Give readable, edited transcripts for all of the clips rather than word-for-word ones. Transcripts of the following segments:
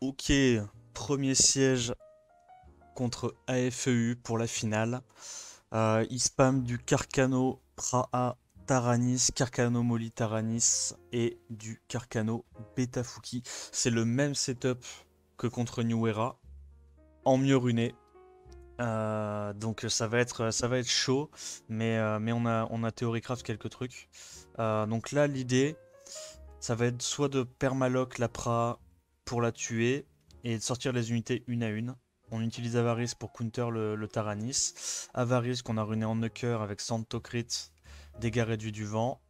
Ok, premier siège contre AFEU pour la finale. Il spam du Carcano Praha Taranis, Carcano Moli Taranis et du Carcano Betafuki. C'est le même setup que contre New Era, en mieux runé. Donc ça va être chaud, mais on a Theorycraft quelques trucs. Donc là l'idée, ça va être soit de permalock la Praha pour la tuer et de sortir les unités une à une. On utilise Avaris pour counter le Taranis. Avaris qu'on a runé en Nucker avec Santocrit, dégâts réduits du vent.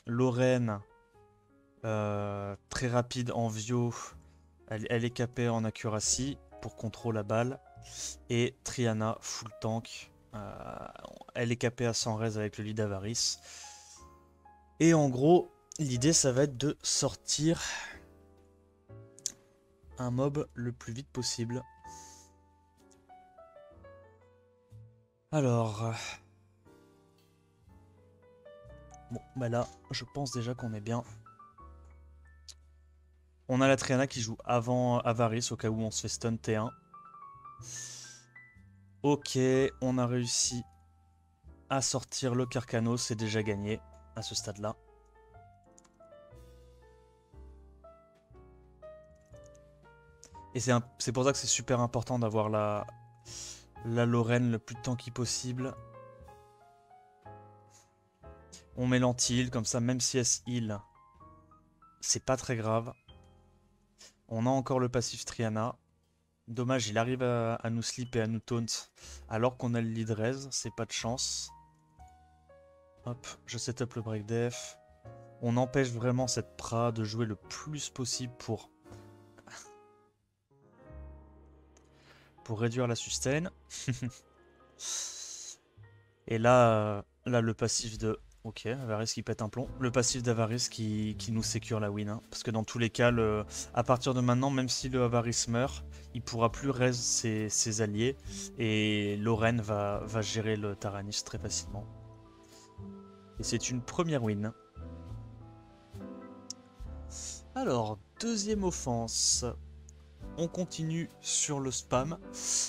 Lorraine, très rapide en Vio, elle est capée en accuracy pour contrôle la balle. Et Triana, full tank, elle est capée à 100 res avec le lead Avaris. Et en gros, l'idée ça va être de sortir un mob le plus vite possible. Alors, bon, bah là, je pense déjà qu'on est bien. On a la Triana qui joue avant Avaris au cas où on se fait stun T1. Ok, on a réussi à sortir le Carcano, c'est déjà gagné à ce stade-là. Et c'est pour ça que c'est super important d'avoir la Lorraine le plus tanky possible. On met l'anti-heal, comme ça, même si elle heal, c'est pas très grave. On a encore le passif Triana. Dommage, il arrive à nous slip et à nous taunt alors qu'on a le lead raise, c'est pas de chance. Hop, je setup le break def. On empêche vraiment cette Pra de jouer le plus possible pour réduire la sustain. Et là, le passif de... Ok, Avaris qui pète un plomb. Le passif d'Avaris qui nous sécure la win. Hein. Parce que dans tous les cas, à partir de maintenant, même si le Avaris meurt, il pourra plus raise ses alliés. Et Lorraine va gérer le Taranis très facilement. Et c'est une première win. Alors, deuxième offense. On continue sur le spam.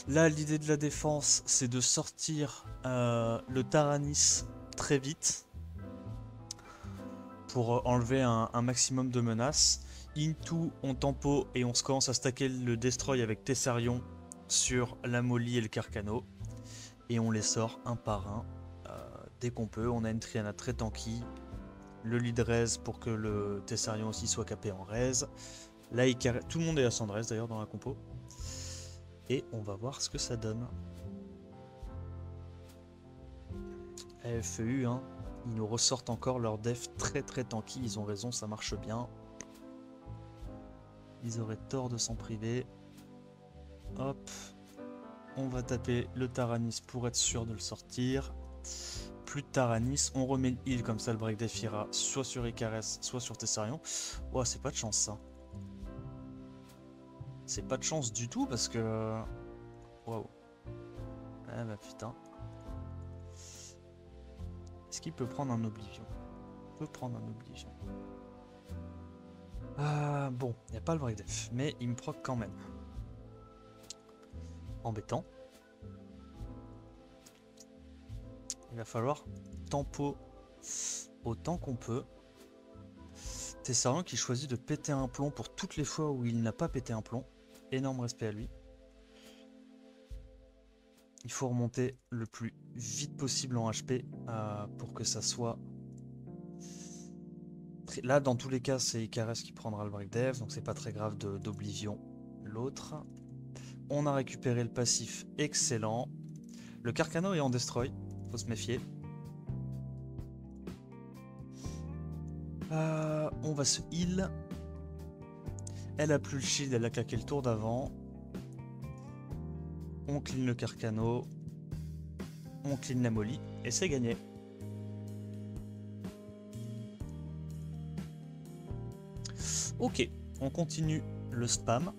Là, l'idée de la défense, c'est de sortir le Taranis très vite pour enlever un maximum de menaces. Into, on tempo et on se commence à stacker le Destroy avec Tessarion sur la Molly et le Carcano. Et on les sort un par un dès qu'on peut. On a une Triana très tanky. Le lead raise pour que le Tessarion aussi soit capé en raise. Là, tout le monde est à 100 raise d'ailleurs dans la compo. Et on va voir ce que ça donne. AFEU, hein, ils nous ressortent encore leur def très très tanky. Ils ont raison, ça marche bien. Ils auraient tort de s'en priver. Hop. On va taper le Taranis pour être sûr de le sortir. Plus de Taranis. On remet le heal comme ça, le break def ira soit sur Icares, soit sur Tessarion. Oh, c'est pas de chance ça. C'est pas de chance du tout parce que... Waouh. Ah bah putain. Est-ce qu'il peut prendre un Oblivion? Il peut prendre un Oblivion. Bon, il n'y a pas le break def, mais il me proc quand même. Embêtant. Il va falloir tempo autant qu'on peut. Tessarion qui choisit de péter un plomb pour toutes les fois où il n'a pas pété un plomb. Énorme respect à lui. Il faut remonter le plus vite possible en HP pour que ça soit... Là, dans tous les cas, c'est Icares qui prendra le break dev, donc c'est pas très grave d'Oblivion l'autre. On a récupéré le passif, excellent. Le Carcano est en destroy, faut se méfier. On va se heal. Elle a plus le shield, elle a claqué le tour d'avant. On clean le Carcano. On clean la Molly. Et c'est gagné. Ok, on continue le spam.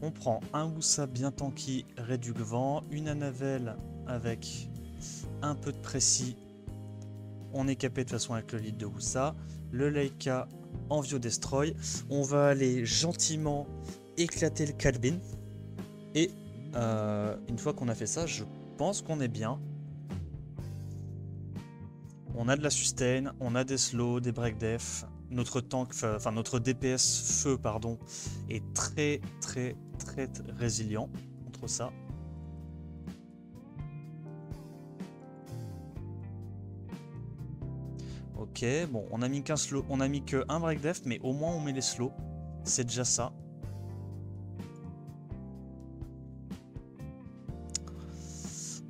On prend un Wusa bien tanky, réduc vent, une Anavel avec un peu de précis. On est capé de toute façon avec le lead de Wusa. Le Leica Envio Destroy. On va aller gentiment éclater le Calvin. Et une fois qu'on a fait ça, je pense qu'on est bien. On a de la sustain, on a des slows, des break def. Notre tank, enfin notre DPS feu, pardon, est très résilient contre ça. Ok, bon, on a mis qu'un slow, on a mis que un break def, mais au moins on met les slows. C'est déjà ça.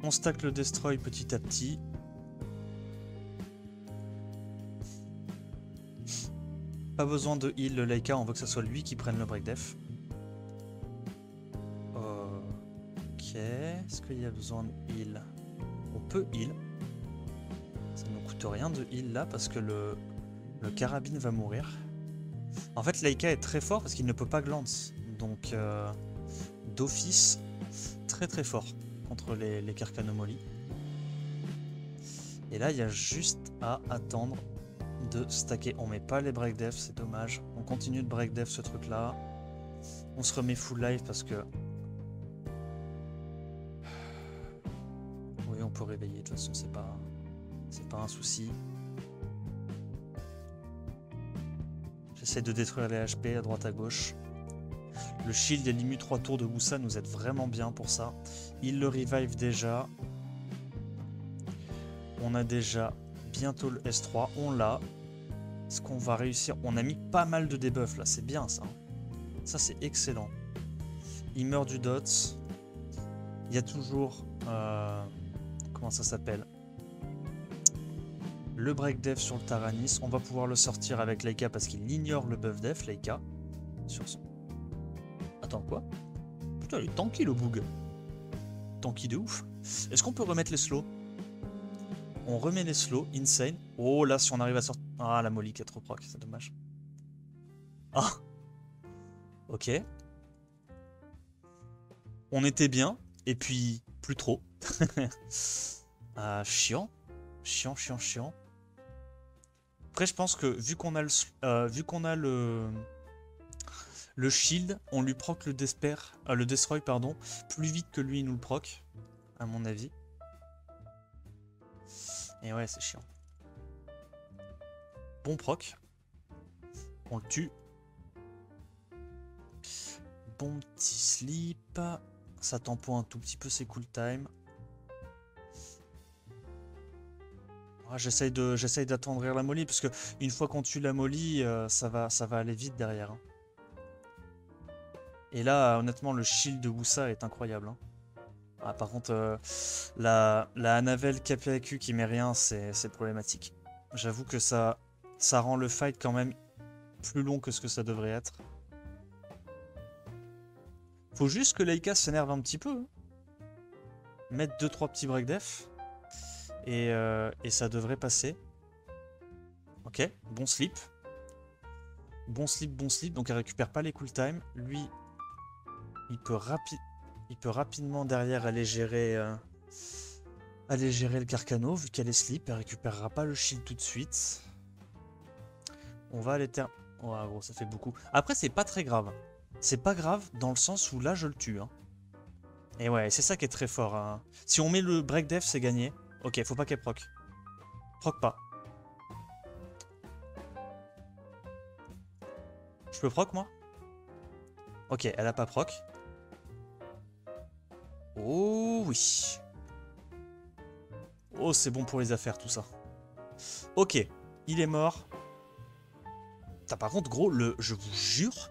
On stack le destroy petit à petit. Pas besoin de heal le Leica, on veut que ce soit lui qui prenne le break def. Ok, est-ce qu'il y a besoin de heal? On peut heal. Ça ne coûte rien de heal là parce que le carabine va mourir. En fait, Leica est très fort parce qu'il ne peut pas glance. Donc, d'office, très fort contre les Carcanomoli. Et là, il y a juste à attendre de stacker. On met pas les break def, c'est dommage. On continue de break def ce truc là. On se remet full life parce que... Oui, on peut réveiller, de toute façon, c'est pas un souci. J'essaie de détruire les HP à droite à gauche. Le shield et l'immu 3 tours de Wusa nous aident vraiment bien pour ça. Il le revive déjà. On a déjà bientôt le S3, on l'a. Est-ce qu'on va réussir? On a mis pas mal de debuffs là, c'est bien ça. Ça c'est excellent. Il meurt du dots. Il y a toujours... comment ça s'appelle? Le break def sur le Taranis. On va pouvoir le sortir avec Leica parce qu'il ignore le buff def, Leica. Sur son... Attends, quoi? Putain, il est tanky le boug. Tanky de ouf. Est-ce qu'on peut remettre les slows? On remet les slows, insane. Oh là, si on arrive à sortir... Ah, la molly qui a trop proc, c'est dommage. Ah. Ok. On était bien, et puis plus trop. Chiant. Chiant. Après, je pense que vu qu'on a le shield, on lui proc le destroy, pardon, plus vite que lui il nous le proc, à mon avis. Et ouais, c'est chiant. Bon proc. On le tue. Bon petit sleep. Ça tempo un tout petit peu ses cool time. Ouais, j'essaye d'attendrir la molly parce que une fois qu'on tue la molly, ça va aller vite derrière. Hein. Et là, honnêtement, le shield de Wusa est incroyable. Hein. Ah, par contre, la Anavel KPAQ qui met rien, c'est problématique. J'avoue que ça rend le fight quand même plus long que ce que ça devrait être. Faut juste que Leica s'énerve un petit peu. Hein. Mettre 2-3 petits break def. Et ça devrait passer. Ok, bon slip. Bon slip. Donc elle récupère pas les cool time. Lui, il peut rapidement derrière aller gérer le Carcano. Vu qu'elle est slip, elle récupérera pas le shield tout de suite. On va aller terminer. Oh gros, ça fait beaucoup. Après, c'est pas très grave. C'est pas grave dans le sens où là, je le tue. Hein. Et ouais, c'est ça qui est très fort. Hein. Si on met le break def, c'est gagné. Ok, faut pas qu'elle proc. Proc pas. Je peux proc, moi? Ok, elle a pas proc. Oh oui. Oh, c'est bon pour les affaires, tout ça. Ok, il est mort. Par contre, gros, je vous jure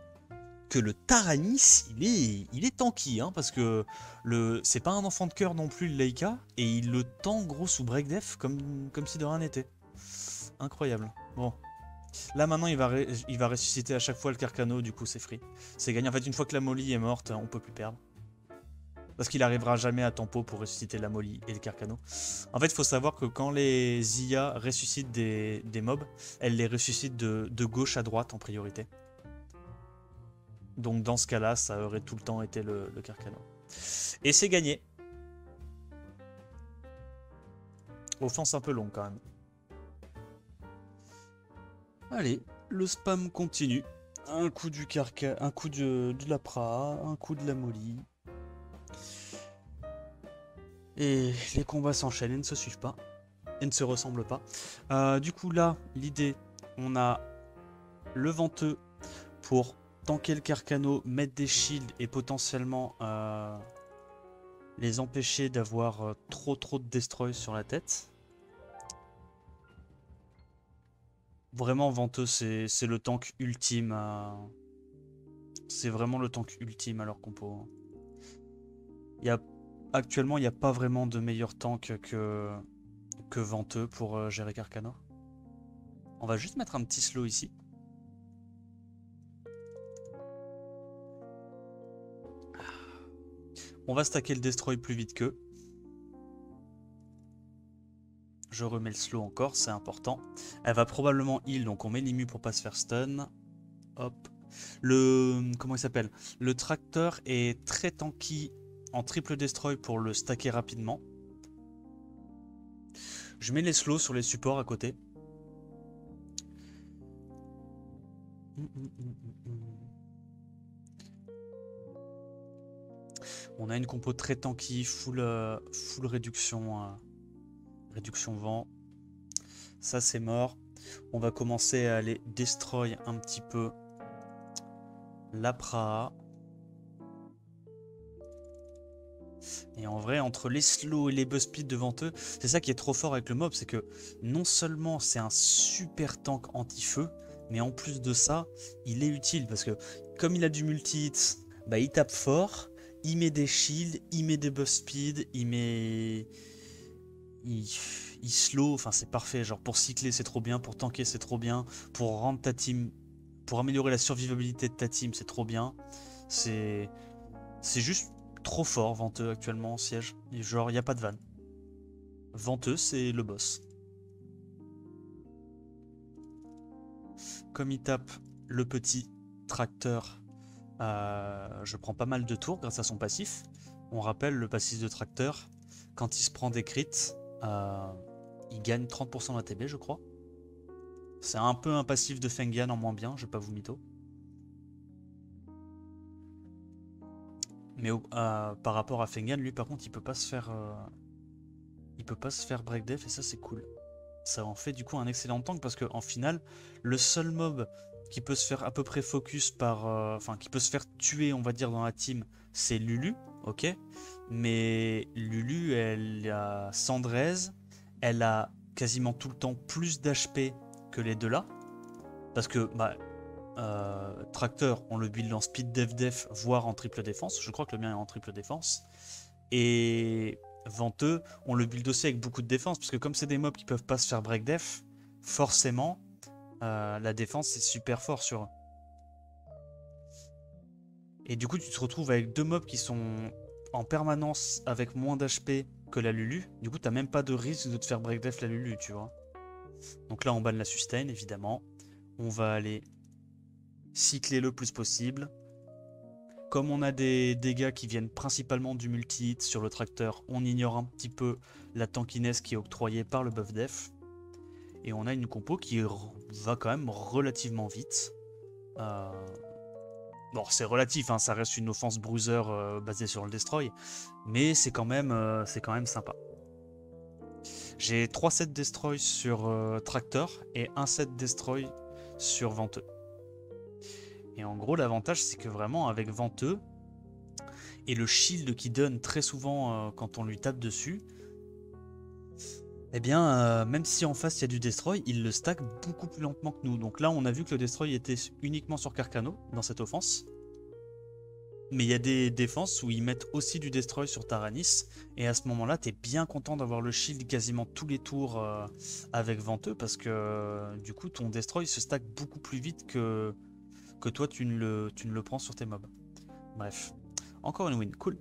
que le Taranis, il est tanky, hein, parce que c'est pas un enfant de cœur non plus, le Leica, et il le tank, gros, sous break def, comme si de rien n'était. Incroyable. Bon. Là, maintenant, il va ressusciter à chaque fois le Carcano, du coup, c'est free. C'est gagné. En fait, une fois que la molly est morte, on peut plus perdre. Parce qu'il arrivera jamais à tempo pour ressusciter la molly et le Carcano. En fait, il faut savoir que quand les IA ressuscitent des mobs, elles les ressuscitent de gauche à droite en priorité. Donc dans ce cas-là, ça aurait tout le temps été le Carcano. Et c'est gagné. Offense un peu longue quand même. Allez, Le spam continue. Un coup du carca, un coup de la Praha, un coup de la Molly. Et les combats s'enchaînent et ne se suivent pas. Et ne se ressemblent pas. Du coup là, l'idée, on a le venteux pour tanker le Carcano, mettre des shields et potentiellement les empêcher d'avoir trop de destroy sur la tête. Vraiment venteux, c'est le tank ultime. C'est vraiment le tank ultime à leur compo. Actuellement, il n'y a pas vraiment de meilleur tank que venteux pour gérer Carcano. On va juste mettre un petit slow ici. On va stacker le destroy plus vite qu'eux. Je remets le slow encore, c'est important. Elle va probablement heal, donc on met l'immu pour pas se faire stun. Hop. Comment il s'appelle? Le tracteur est très tanky en triple destroy pour le stacker rapidement. Je mets les slows sur les supports à côté. On a une compo très tanky, full réduction, réduction vent. Ça c'est mort. On va commencer à aller destroy un petit peu la Praha. Et en vrai, entre les slows et les buzz speed devant eux, c'est ça qui est trop fort avec le mob, c'est que non seulement c'est un super tank anti-feu, mais en plus de ça, il est utile parce que comme il a du multi-hit, bah il tape fort, il met des shields, il met des buzz speed, il slow, enfin c'est parfait, genre pour cycler c'est trop bien, pour tanker c'est trop bien, pour rendre ta team, pour améliorer la survivabilité de ta team c'est trop bien, c'est juste trop fort Venteux actuellement en siège, et genre y a pas de vanne. Venteux c'est le boss. Comme il tape le petit tracteur, je prends pas mal de tours grâce à son passif. On rappelle le passif de tracteur, quand il se prend des crits, il gagne 30% d'ATB je crois. C'est un peu un passif de Fengyun en moins bien, je vais pas vous mytho. Mais par rapport à Fengyun, lui par contre il peut pas se faire break def et ça c'est cool. Ça en fait du coup un excellent tank parce que en final, le seul mob qui peut se faire à peu près focus par, enfin qui peut se faire tuer on va dire dans la team, c'est Lulu, ok. Mais Lulu elle a 113, elle a quasiment tout le temps plus d'HP que les deux là, parce que bah Tracteur, on le build en speed def, voire en triple défense. Je crois que le mien est en triple défense. Et Venteux, on le build aussi avec beaucoup de défense, parce que comme c'est des mobs qui peuvent pas se faire break def, forcément, la défense c'est super fort sur eux. Et du coup, tu te retrouves avec deux mobs qui sont en permanence avec moins d'HP que la Lulu. Du coup, t'as même pas de risque de te faire break def la Lulu, tu vois. Donc là, on banne la sustain, évidemment. On va aller cycler le plus possible. Comme on a des dégâts qui viennent principalement du multi-hit sur le tracteur, on ignore un petit peu la tankiness qui est octroyée par le buff def. Et on a une compo qui va quand même relativement vite. Bon, c'est relatif, hein, ça reste une offense bruiser basée sur le destroy, mais c'est quand même sympa. J'ai 3 sets destroy sur tracteur et 1 set destroy sur venteux. Et en gros, l'avantage, c'est que vraiment, avec venteux, et le shield qui donne très souvent quand on lui tape dessus, eh bien, même si en face il y a du destroy, il le stack beaucoup plus lentement que nous. Donc là, on a vu que le destroy était uniquement sur Carcano dans cette offense. Mais il y a des défenses où ils mettent aussi du destroy sur Taranis. Et à ce moment-là, t'es bien content d'avoir le shield quasiment tous les tours avec venteux, parce que du coup, ton destroy se stack beaucoup plus vite que toi, tu ne le prends sur tes mobs. Bref. Encore une win, cool.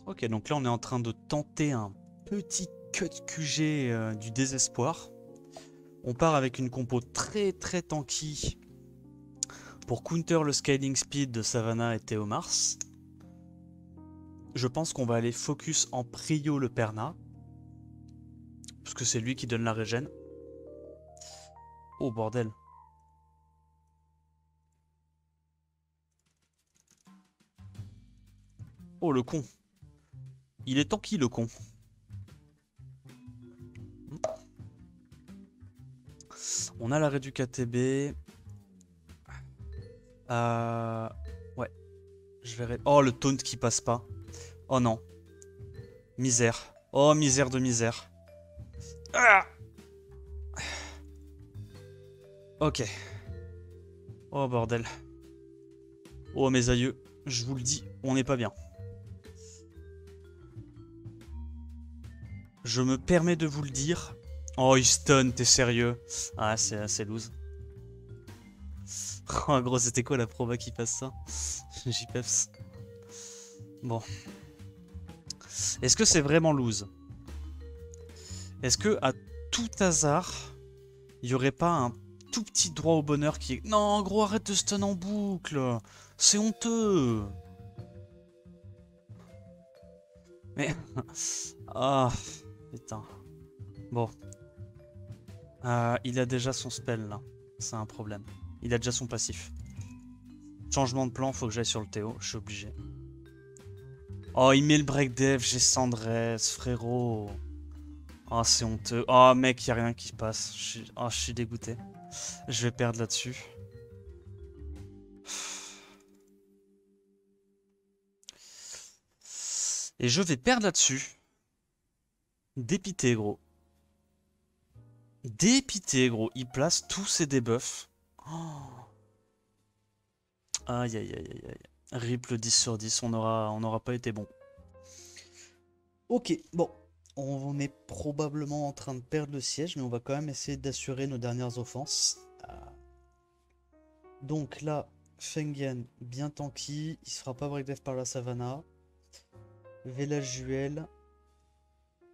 Ok, donc là on est en train de tenter un petit cut QG du désespoir. On part avec une compo très tanky pour counter le scaling speed de Savannah et Théomars. Je pense qu'on va aller focus en prio le Perna, parce que c'est lui qui donne la régène. Oh bordel. Oh le con. Il est tanky le con. On a l'arrêt du KTB. Ouais. Je verrai. Oh le taunt qui passe pas. Oh non. Misère. Oh misère de misère. Ah, ok. Oh bordel. Oh mes aïeux. Je vous le dis, on n'est pas bien. Je me permets de vous le dire. Oh, il stun, t'es sérieux? Ah, c'est assez loose. Oh, gros, c'était quoi la proba qui passe ça? JPEFS. Bon. Est-ce que c'est vraiment loose? Est-ce que, à tout hasard, il n'y aurait pas un tout petit droit au bonheur qui est... Non, gros, arrête de stun en boucle. C'est honteux. Mais... Ah, putain. Bon. Il a déjà son spell, là. C'est un problème. Il a déjà son passif. Changement de plan, faut que j'aille sur le Théo. Je suis obligé. Oh, il met le break dev. J'ai Sandress, frérot. Oh, c'est honteux. Oh, mec, y a rien qui se passe. Oh, je suis dégoûté. Je vais perdre là-dessus. Et je vais perdre là-dessus. Dépité, gros. Dépité, gros. Il place tous ses debuffs. Oh. Aïe, aïe, aïe, aïe, aïe. Rip le 10 sur 10. On aura pas été bon. Ok, bon. On est probablement en train de perdre le siège, mais on va quand même essayer d'assurer nos dernières offenses. Donc là, Fengen, bien tanky. Il se fera pas breakdev par la Savannah. Velajuel,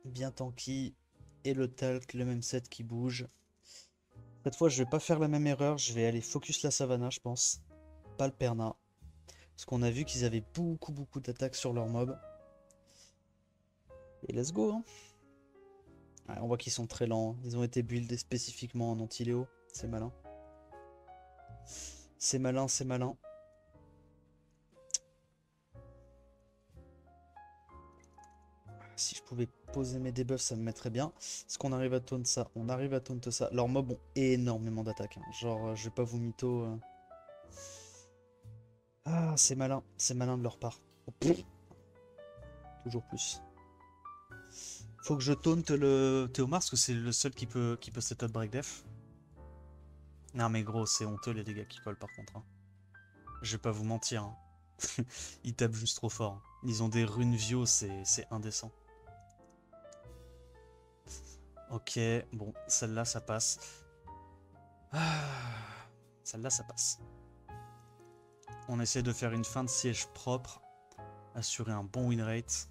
bien tanky. Et le Talc, le même set qui bouge. Cette fois, je vais pas faire la même erreur. Je vais aller focus la Savannah, je pense. Pas le Perna. Parce qu'on a vu qu'ils avaient beaucoup d'attaques sur leur mob. Et let's go, hein. Ouais, on voit qu'ils sont très lents. Ils ont été buildés spécifiquement en anti-Léo. C'est malin. C'est malin, c'est malin. Si je pouvais poser mes debuffs, ça me mettrait bien. Est-ce qu'on arrive à taunt ça? On arrive à taunt ça. Leurs mobs ont énormément d'attaques. Hein. Genre, je vais pas vous mytho. Ah, c'est malin de leur part. Oh, toujours plus. Faut que je taunte le Théomar, parce que c'est le seul qui peut setup break def. Non mais gros, c'est honteux les dégâts qu'ils collent par contre. Hein. Je vais pas vous mentir. Hein. Ils tapent juste trop fort. Ils ont des runes Vio, c'est indécent. Ok, bon, celle-là, ça passe. Ah, celle-là, ça passe. On essaie de faire une fin de siège propre. Assurer un bon win rate.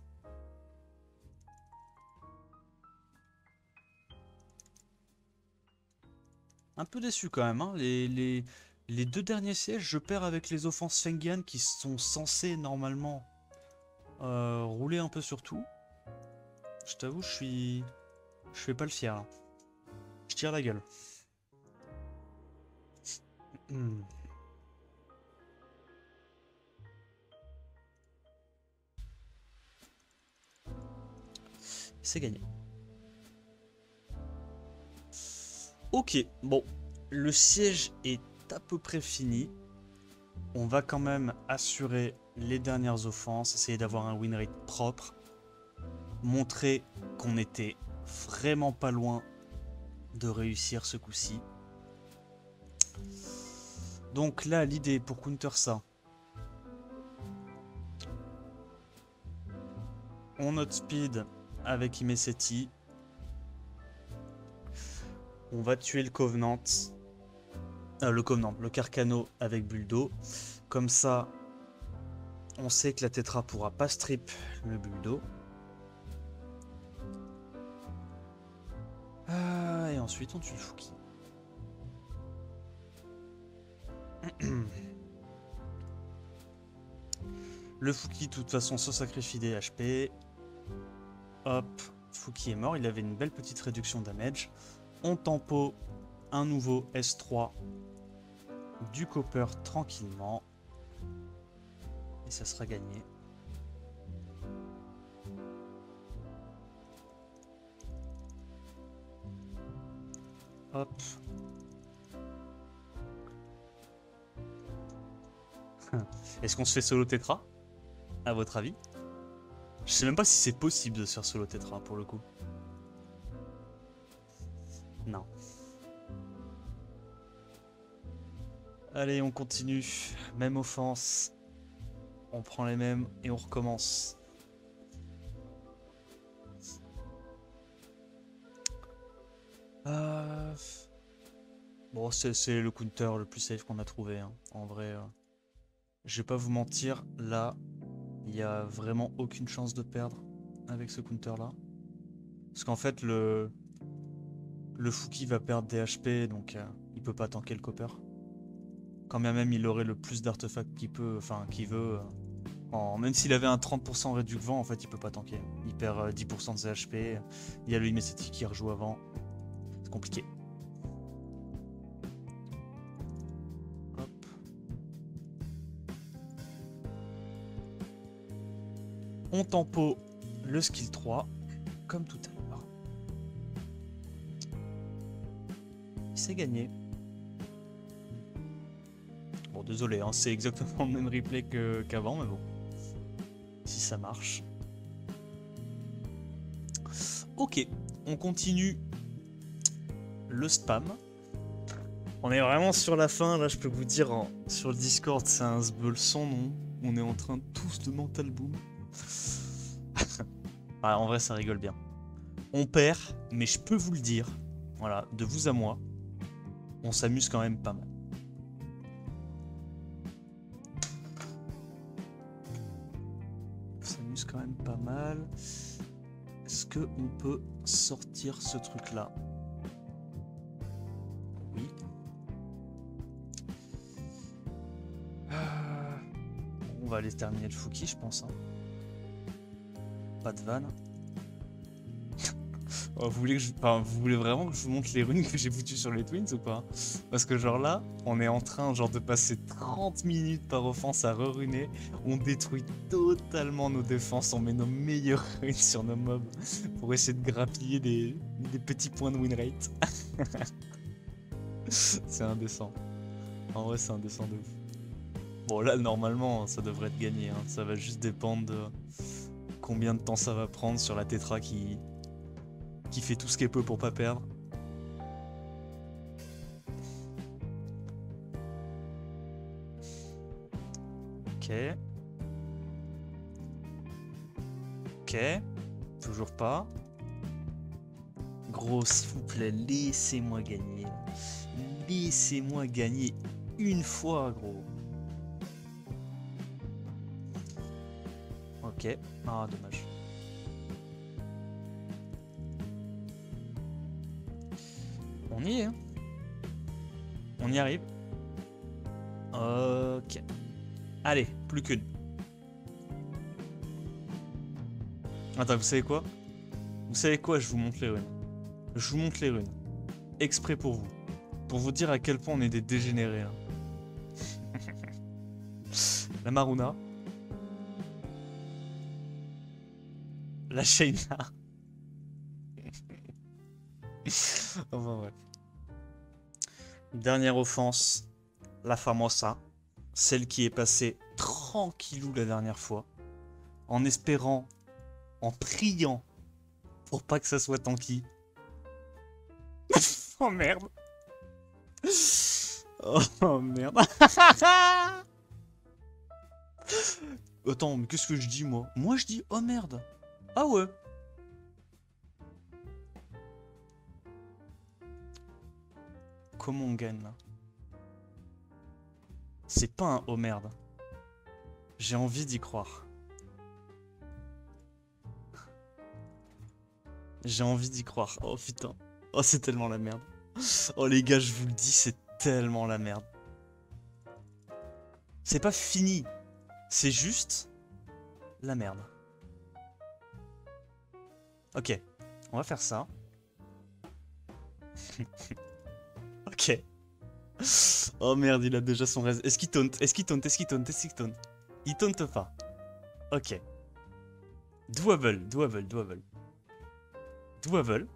Un peu déçu quand même. Hein. Les deux derniers sièges, je perds avec les offenses Fengian qui sont censées normalement rouler un peu sur tout. Je t'avoue, je fais pas le fier. Là. Je tire la gueule. C'est gagné. Ok, bon. Le siège est à peu près fini. On va quand même assurer les dernières offenses, essayer d'avoir un win rate propre. Montrer qu'on était vraiment pas loin de réussir ce coup-ci. Donc là, l'idée pour counter ça, on outspeed avec Imeseti. On va tuer le Covenant. Le Carcano avec Buldo. Comme ça, on sait que la Tetra pourra pas strip le Buldo. Et ensuite, on tue le Fouki. Le Fouki, de toute façon, se sacrifie des HP. Hop, Fouki est mort. Il avait une belle petite réduction damage. On tempo un nouveau S3 du copper tranquillement. Et ça sera gagné. Hop. Est-ce qu'on se fait solo tétra? À votre avis? Je sais même pas si c'est possible de se faire solo tétra pour le coup. Non. Allez, on continue. Même offense. On prend les mêmes et on recommence. Bon, c'est le counter le plus safe qu'on a trouvé. Hein. En vrai, je vais pas vous mentir. Là, il n'y a vraiment aucune chance de perdre avec ce counter là. Parce qu'en fait, le Fouki va perdre des HP, donc il peut pas tanker le copper. Quand bien même il aurait le plus d'artefacts qu'il peut, enfin qu'il veut. Même s'il avait un 30% réduit de vent, en fait il peut pas tanker. Il perd 10% de ses HP. Il y a le Imesetti qui rejoue avant. C'est compliqué. Hop. On tempo le skill 3, comme tout à l'heure. C'est gagné. Bon, désolé, hein, c'est exactement le même replay qu'avant, mais bon. Si ça marche. Ok, on continue le spam. On est vraiment sur la fin, là je peux vous dire, sur le Discord c'est un sbeul sans nom. On est en train tous de mental boom. Ah, en vrai ça rigole bien. On perd, mais je peux vous le dire, voilà, de vous à moi, on s'amuse quand même pas mal. On s'amuse quand même pas mal. Est-ce qu'on peut sortir ce truc-là? Oui. On va aller terminer le Fouki, je pense. Hein. Pas de vanne. Oh, vous voulez vraiment que je vous montre les runes que j'ai foutues sur les twins ou pas? Parce que genre là, on est en train genre de passer 30 minutes par offense à re-runer. On détruit totalement nos défenses, on met nos meilleures runes sur nos mobs pour essayer de grappiller des petits points de win rate. C'est indécent. En vrai, c'est indécent de ouf. Bon là, normalement, ça devrait être gagné. Hein. Ça va juste dépendre de combien de temps ça va prendre sur la tétra qui fait tout ce qu'elle peut pour pas perdre. Ok. Ok. Toujours pas. Gros, s'il vous plaît, laissez-moi gagner. Laissez-moi gagner une fois, gros. Ok. Ah, dommage. On y est, hein. On y arrive. Ok. Allez, plus qu'une. Attends, vous savez quoi? Vous savez quoi? Je vous montre les runes. Je vous montre les runes. Exprès pour vous. Pour vous dire à quel point on est des dégénérés. Hein. La Maruna. La Shayna. Enfin bref. Dernière offense. La Famosa. Celle qui est passée tranquillou la dernière fois. En espérant, en priant, pour pas que ça soit tanky. Oh merde. Oh merde. Attends, mais qu'est-ce que je dis moi? Moi je dis oh merde. Ah ouais. Comment on gagne là? C'est pas un oh merde. J'ai envie d'y croire. J'ai envie d'y croire. Oh putain. Oh c'est tellement la merde. Oh les gars, je vous le dis, c'est tellement la merde. C'est pas fini. C'est juste la merde. Ok, on va faire ça. Oh merde, il a déjà son reste. Est-ce qu'il taunte? Est-ce qu'il taunte? Est-ce qu'il taunte? Est-ce qu'il taunte? Il taunte pas. Ok. Double, double, double. Double.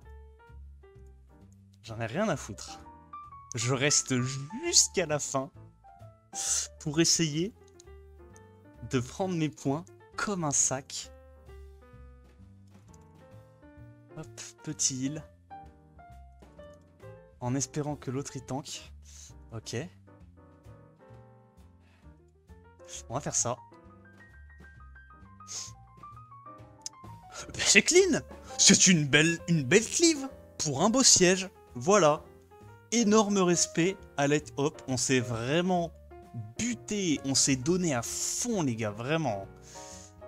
J'en ai rien à foutre. Je reste jusqu'à la fin pour essayer de prendre mes points comme un sac. Hop, petit heal. En espérant que l'autre y tank. Ok. On va faire ça. Ben, c'est clean. C'est une belle cleave pour un beau siège. Voilà. Énorme respect à Light Hop. On s'est vraiment buté. On s'est donné à fond, les gars. Vraiment.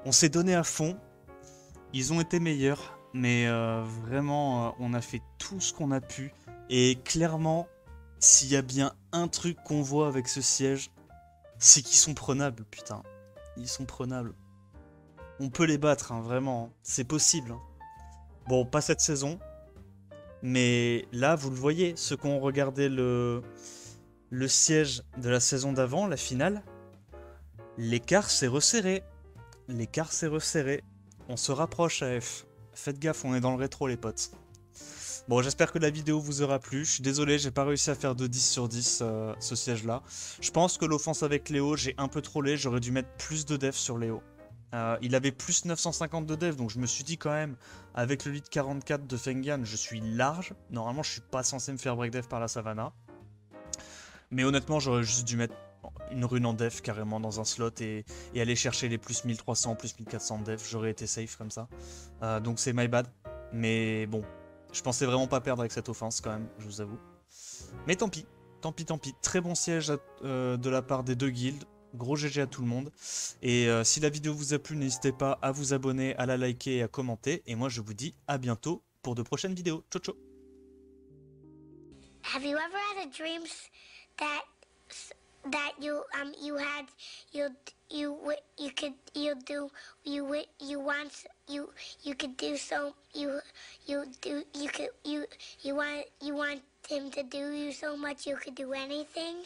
On s'est donné à fond. Ils ont été meilleurs. Mais vraiment, on a fait tout ce qu'on a pu. Et clairement, s'il y a bien un truc qu'on voit avec ce siège, c'est qu'ils sont prenables, putain. Ils sont prenables. On peut les battre, hein, vraiment. C'est possible. Hein. Bon, pas cette saison. Mais là, vous le voyez, ceux qui ont regardé le siège de la saison d'avant, la finale, l'écart s'est resserré. L'écart s'est resserré. On se rapproche, AF. Faites gaffe, on est dans le rétro, les potes. Bon, j'espère que la vidéo vous aura plu. Je suis désolé, j'ai pas réussi à faire de 10 sur 10 ce siège-là. Je pense que l'offense avec Léo, j'ai un peu trollé. J'aurais dû mettre plus de def sur Léo. Il avait plus 950 de def, donc je me suis dit quand même, avec le lead 44 de Fengyun, je suis large. Normalement, je suis pas censé me faire break def par la Savannah. Mais honnêtement, j'aurais juste dû mettre une rune en def carrément dans un slot et aller chercher les plus 1300, plus 1400 de def. J'aurais été safe comme ça. Donc c'est my bad. Mais bon, je pensais vraiment pas perdre avec cette offense quand même, je vous avoue. Mais tant pis, tant pis, tant pis. Très bon siège de la part des deux guildes. Gros GG à tout le monde. Et si la vidéo vous a plu, n'hésitez pas à vous abonner, à la liker et à commenter. Et moi, je vous dis à bientôt pour de prochaines vidéos. Ciao, ciao. Have you ever had a dream that you want him to do you so much you could do anything?